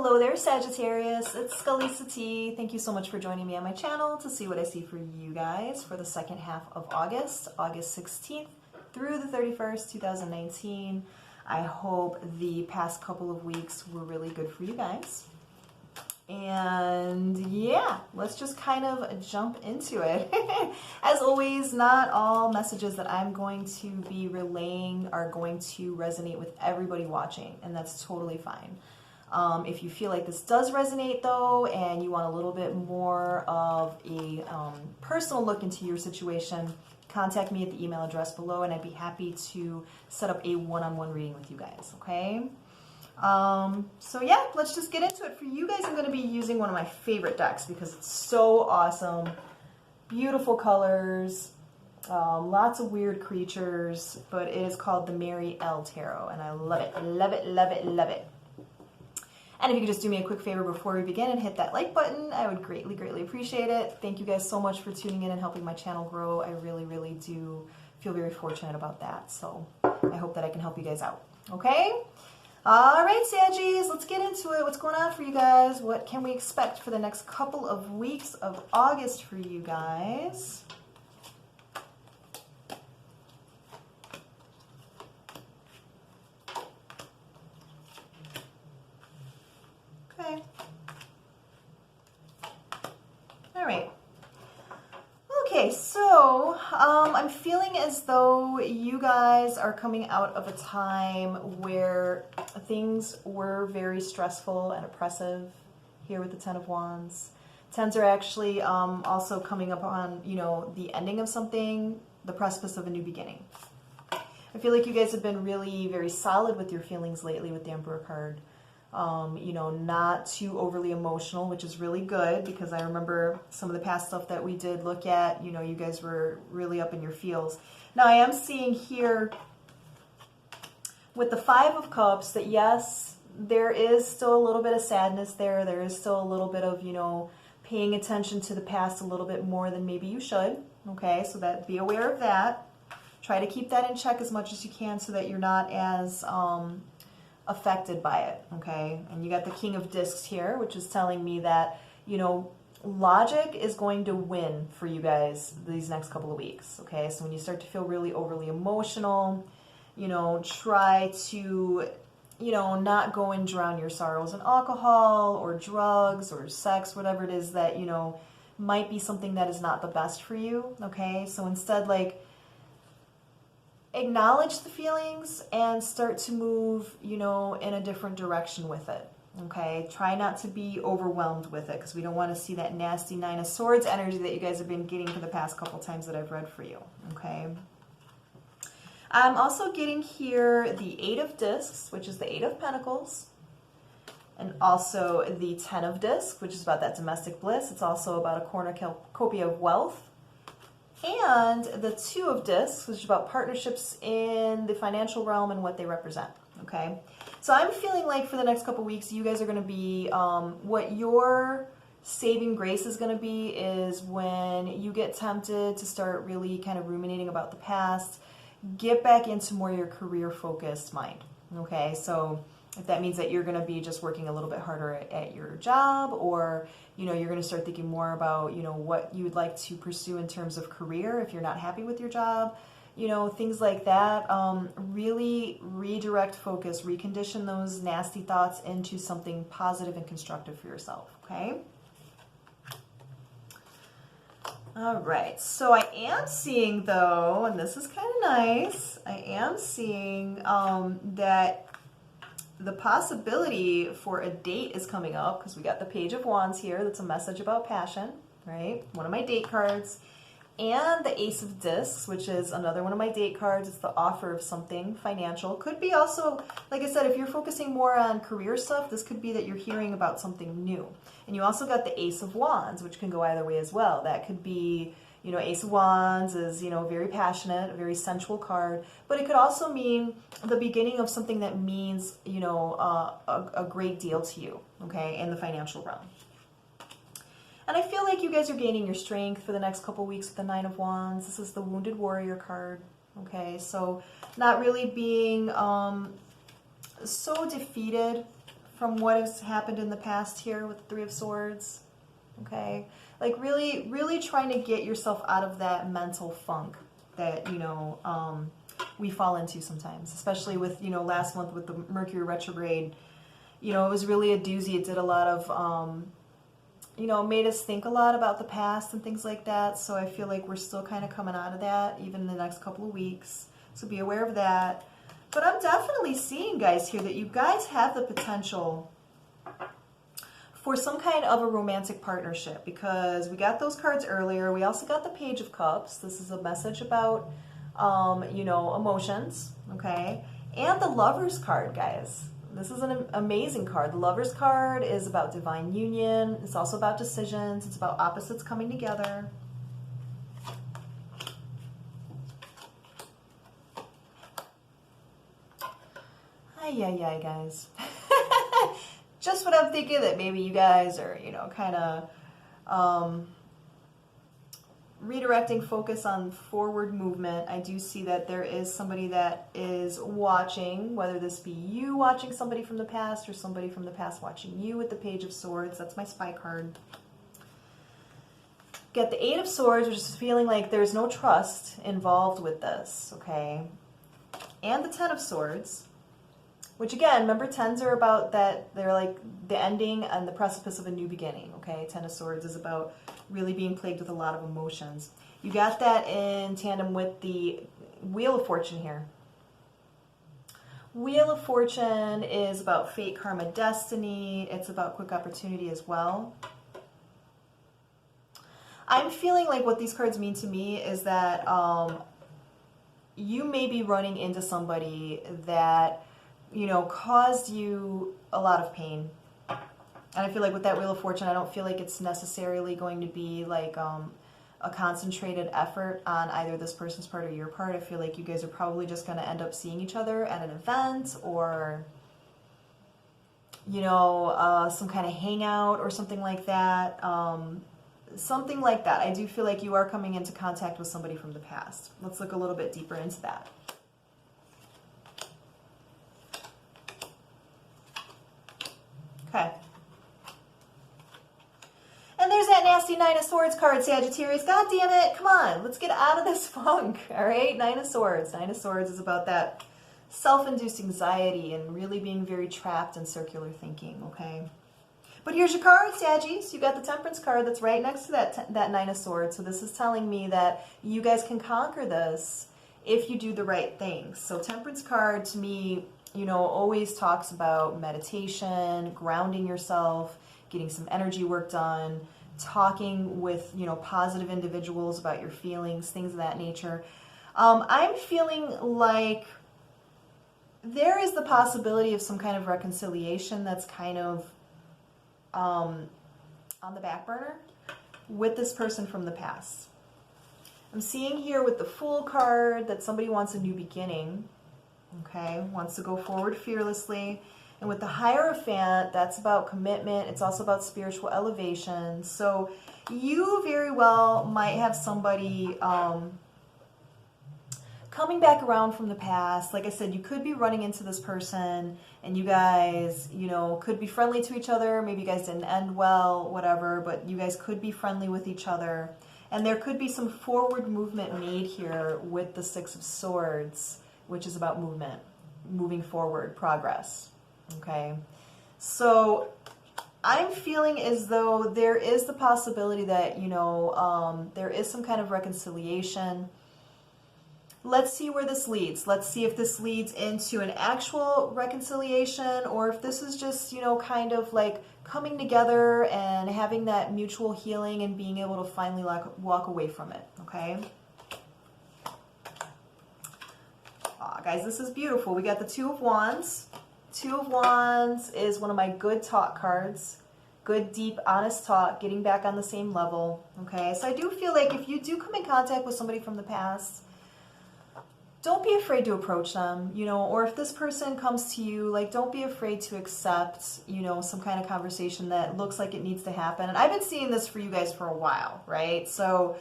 Hello there, Sagittarius. It's Skalisa T. Thank you so much for joining me on my channel to see what I see for you guys for the second half of August, August 16th through the 31st, 2019. I hope the past couple of weeks were really good for you guys. And yeah, let's just kind of jump into it. As always, not all messages that I'm going to be relaying are going to resonate with everybody watching, and that's totally fine. If you feel like this does resonate though, and you want a little bit more of a personal look into your situation, contact me at the email address below, and I'd be happy to set up a one-on-one reading with you guys, okay? So yeah, let's just get into it. For you guys, I'm going to be using one of my favorite decks because it's so awesome. Beautiful colors, lots of weird creatures, but it is called the Mary L Tarot, and I love it, love it, love it, love it. And if you could just do me a quick favor before we begin and hit that like button, I would greatly, greatly appreciate it. Thank you guys so much for tuning in and helping my channel grow. I really, really do feel very fortunate about that. So I hope that I can help you guys out. Okay? All right, Saggies, let's get into it. What's going on for you guys? What can we expect for the next couple of weeks of August for you guys? Okay. All right. Okay, so I'm feeling as though you guys are coming out of a time where things were very stressful and oppressive here with the Ten of Wands. Tens are actually also coming up on, you know, the ending of something, the precipice of a new beginning. I feel like you guys have been really very solid with your feelings lately with the Emperor card. You know, not too overly emotional, which is really good because I remember some of the past stuff that we did look at, you know, you guys were really up in your feels. Now I am seeing here with the Five of Cups that yes, there is still a little bit of sadness there. There is still a little bit of, you know, paying attention to the past a little bit more than maybe you should. Okay, so that be aware of that. Try to keep that in check as much as you can so that you're not as affected by it, okay? And you got the King of Discs here, which is telling me that, you know, logic is going to win for you guys these next couple of weeks, okay? So when you start to feel really overly emotional, you know, try to, you know, not go and drown your sorrows in alcohol or drugs or sex, whatever it is that, you know, might be something that is not the best for you, okay? So instead, like, acknowledge the feelings and start to move, you know, in a different direction with it, okay? Try not to be overwhelmed with it because we don't want to see that nasty Nine of Swords energy that you guys have been getting for the past couple times that I've read for you, okay? I'm also getting here the Eight of Discs, which is the Eight of Pentacles, and also the Ten of Discs, which is about that domestic bliss. It's also about a cornucopia of wealth. And the Two of Discs, which is about partnerships in the financial realm and what they represent, okay? So I'm feeling like for the next couple weeks, you guys are going to be, what your saving grace is going to be is when you get tempted to start really kind of ruminating about the past, get back into more your career-focused mind, okay? So if that means that you're going to be just working a little bit harder at your job, or, you know, you're going to start thinking more about, you know, what you would like to pursue in terms of career if you're not happy with your job, you know, things like that, really redirect focus, recondition those nasty thoughts into something positive and constructive for yourself, okay? All right, so I am seeing, though, and this is kind of nice, I am seeing that the possibility for a date is coming up because we got the Page of Wands here. That's a message about passion, right? One of my date cards. And the Ace of Discs, which is another one of my date cards. It's the offer of something financial. Could be also, like I said, if you're focusing more on career stuff, this could be that you're hearing about something new. And you also got the Ace of Wands, which can go either way as well. That could be, you know, Ace of Wands is, you know, very passionate, a very sensual card. But it could also mean the beginning of something that means, you know, a great deal to you, okay, in the financial realm. And I feel like you guys are gaining your strength for the next couple weeks with the Nine of Wands. This is the Wounded Warrior card, okay? So not really being so defeated from what has happened in the past here with the Three of Swords. Okay, like really trying to get yourself out of that mental funk that, you know, we fall into sometimes, especially with, you know, last month with the Mercury retrograde. You know, it was really a doozy. It did a lot of, you know, made us think a lot about the past and things like that. So I feel like we're still kind of coming out of that even in the next couple of weeks. So be aware of that. But I'm definitely seeing, guys, here that you guys have the potential for some kind of a romantic partnership, because we got those cards earlier. We also got the Page of Cups. This is a message about, you know, emotions, okay? And the Lover's card, guys. This is an amazing card. The Lover's card is about divine union. It's also about decisions. It's about opposites coming together. Ay, guys. Just what I'm thinking, that maybe you guys are, you know, kind of redirecting focus on forward movement. I do see that there is somebody that is watching, whether this be you watching somebody from the past or somebody from the past watching you with the Page of Swords. That's my spy card. Get the Eight of Swords, which is feeling like there's no trust involved with this, okay? And the Ten of Swords, which again, remember, tens are about that, they're like the ending and the precipice of a new beginning, okay? Ten of Swords is about really being plagued with a lot of emotions. You got that in tandem with the Wheel of Fortune here. Wheel of Fortune is about fate, karma, destiny. It's about quick opportunity as well. I'm feeling like what these cards mean to me is that you may be running into somebody that, you know, caused you a lot of pain. And I feel like with that Wheel of Fortune, I don't feel like it's necessarily going to be like a concentrated effort on either this person's part or your part. I feel like you guys are probably just going to end up seeing each other at an event, or, you know, some kind of hangout or something like that. Something like that. I do feel like you are coming into contact with somebody from the past. Let's look a little bit deeper into that. Okay. And there's that nasty Nine of Swords card, Sagittarius. God damn it. Come on. Let's get out of this funk. All right. Nine of Swords. Nine of Swords is about that self-induced anxiety and really being very trapped in circular thinking. Okay. But here's your card, Saggies. You got the Temperance card that's right next to that Nine of Swords. So this is telling me that you guys can conquer this if you do the right things. So Temperance card to me, you know, always talks about meditation, grounding yourself, getting some energy work done, talking with, you know, positive individuals about your feelings, things of that nature. I'm feeling like there is the possibility of some kind of reconciliation that's kind of on the back burner with this person from the past. I'm seeing here with the Fool card that somebody wants a new beginning. Okay, wants to go forward fearlessly. And with the Hierophant, that's about commitment. It's also about spiritual elevation. So you very well might have somebody coming back around from the past. Like I said, you could be running into this person and you guys, you know, could be friendly to each other. Maybe you guys didn't end well, whatever, but you guys could be friendly with each other. And there could be some forward movement made here with the Six of Swords, which is about movement, moving forward, progress, okay? So I'm feeling as though there is the possibility that, you know, there is some kind of reconciliation. Let's see where this leads. Let's see if this leads into an actual reconciliation, or if this is just, you know, kind of like coming together and having that mutual healing and being able to finally walk away from it, okay? Guys, this is beautiful. We got the Two of Wands. Two of Wands is one of my good talk cards. Good, deep, honest talk, getting back on the same level. Okay, so I do feel like if you do come in contact with somebody from the past, don't be afraid to approach them, you know, or if this person comes to you, like, don't be afraid to accept, you know, some kind of conversation that looks like it needs to happen. And I've been seeing this for you guys for a while, right? So,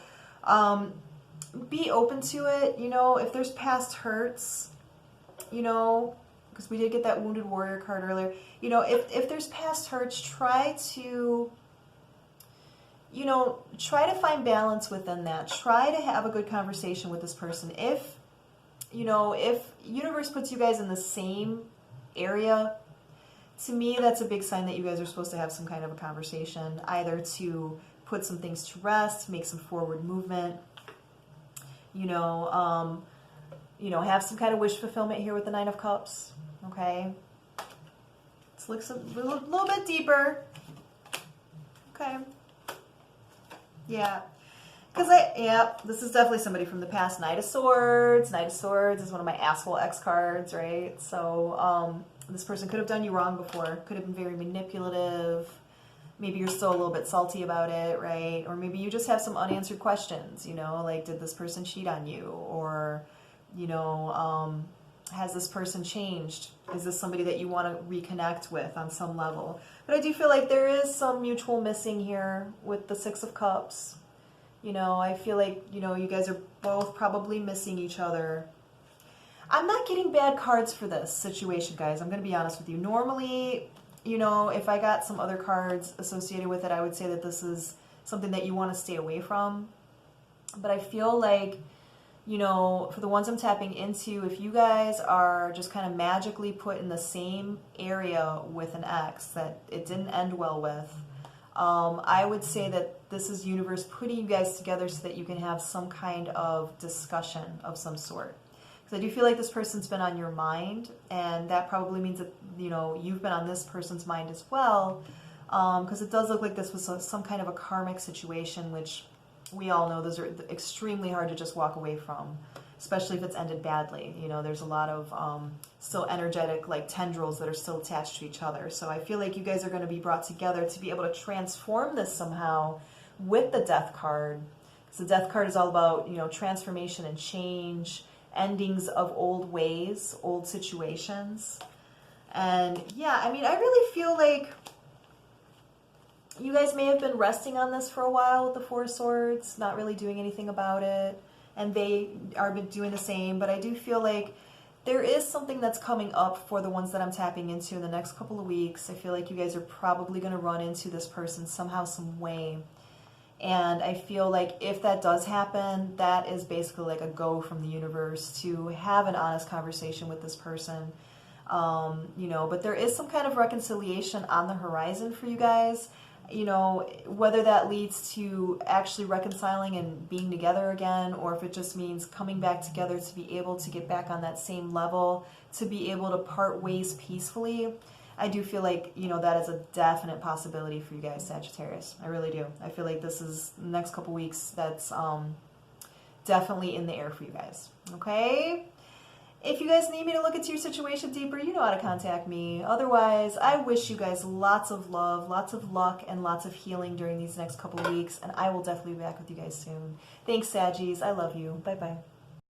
be open to it, you know, if there's past hurts, you know, because we did get that Wounded Warrior card earlier. You know, if there's past hurts, try to, you know, try to find balance within that. Try to have a good conversation with this person. If, you know, if universe puts you guys in the same area, to me, that's a big sign that you guys are supposed to have some kind of a conversation, either to put some things to rest, make some forward movement, you know, have some kind of wish fulfillment here with the Nine of Cups, okay? Let's look a little bit deeper, okay? Yeah. Because this is definitely somebody from the past. Knight of Swords. Knight of Swords is one of my asshole ex cards, right? So this person could have done you wrong before. Could have been very manipulative. Maybe you're still a little bit salty about it, right? Or maybe you just have some unanswered questions, you know, like did this person cheat on you? Or, you know, has this person changed? Is this somebody that you want to reconnect with on some level? But I do feel like there is some mutual missing here with the Six of Cups. You know, I feel like, you know, you guys are both probably missing each other. I'm not getting bad cards for this situation, guys. I'm going to be honest with you. Normally, you know, if I got some other cards associated with it, I would say that this is something that you want to stay away from. But I feel like, you know, for the ones I'm tapping into, if you guys are just kind of magically put in the same area with an ex that it didn't end well with, I would say that this is universe putting you guys together so that you can have some kind of discussion of some sort. Because I do feel like this person's been on your mind, and that probably means that, you know, you've been on this person's mind as well, because it does look like this was some kind of a karmic situation, which we all know those are extremely hard to just walk away from, especially if it's ended badly. You know, there's a lot of still energetic, like, tendrils that are still attached to each other. So I feel like you guys are going to be brought together to be able to transform this somehow with the Death card. Because the Death card is all about, you know, transformation and change, endings of old ways, old situations. And yeah, I mean, I really feel like you guys may have been resting on this for a while with the Four of Swords, not really doing anything about it. And they are doing the same, but I do feel like there is something that's coming up for the ones that I'm tapping into in the next couple of weeks. I feel like you guys are probably going to run into this person somehow, some way. And I feel like if that does happen, that is basically like a go from the universe to have an honest conversation with this person. You know, but there is some kind of reconciliation on the horizon for you guys. You know, whether that leads to actually reconciling and being together again, or if it just means coming back together to be able to get back on that same level, to be able to part ways peacefully. I do feel like, you know, that is a definite possibility for you guys, Sagittarius. I really do. I feel like this is the next couple weeks that's definitely in the air for you guys. Okay? If you guys need me to look into your situation deeper, you know how to contact me. Otherwise, I wish you guys lots of love, lots of luck, and lots of healing during these next couple of weeks, and I will definitely be back with you guys soon. Thanks, Saggies. I love you. Bye-bye.